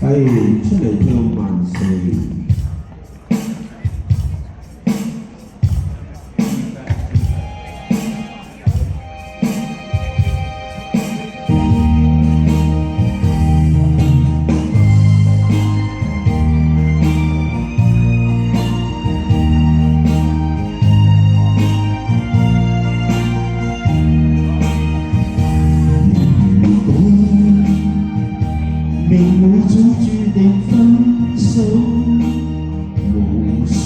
係出嚟跳萬四。命裏早注定分手無數，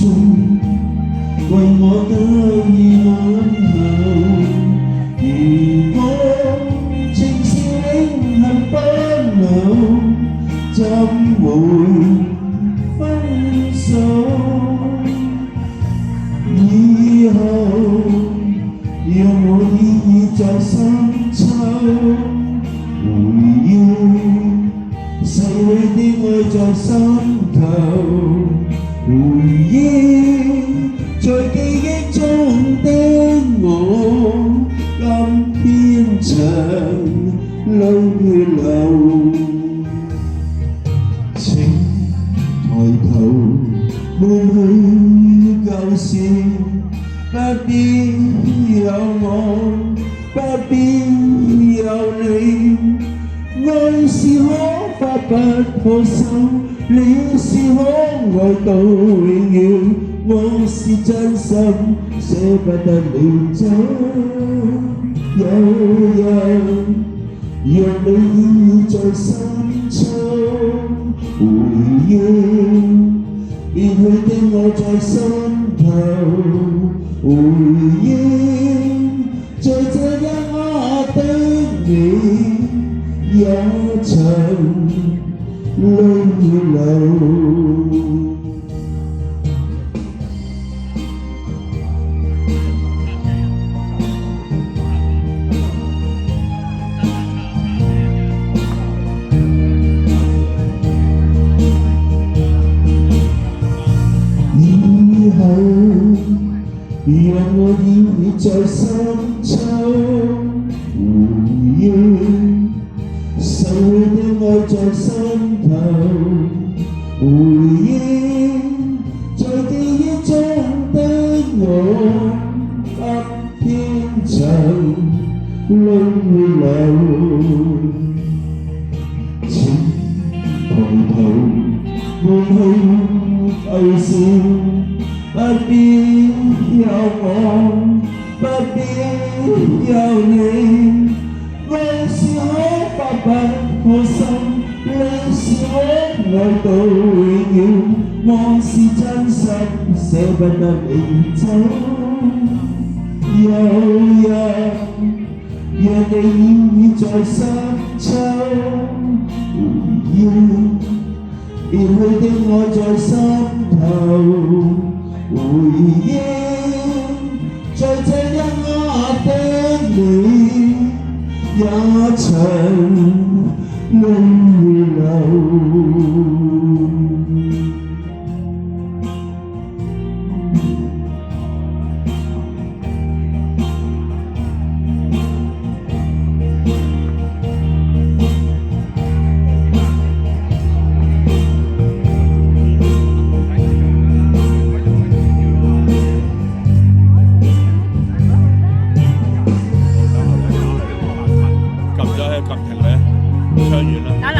為我得以溫柔。如果情是永恆不老，怎會分手？以後讓我依依在深秋回憶。逝去的愛在心頭，回憶在記憶中的我，今天曾淚流。請抬頭抹去舊事，不必有我，不必有你。愛是可發不可收，你是可愛到永遠，我是真心捨不得你走。有人讓你在深秋回憶，別去的我在心頭回憶，在這一刻的你也曾淚流。以後讓我依依在深秋回憶，逝去的愛在心頭回憶，在記憶中的我，今天曾淚流。請抬頭抹去舊事，不必有我，不必有你。愛是可發不可收，你是可愛到永遠，我是真心捨不得你走。有人讓你依依在深秋回憶，別去的愛在心頭回憶，在這一刻的你也曾淚流。撳停咧，唱完啦。得啦。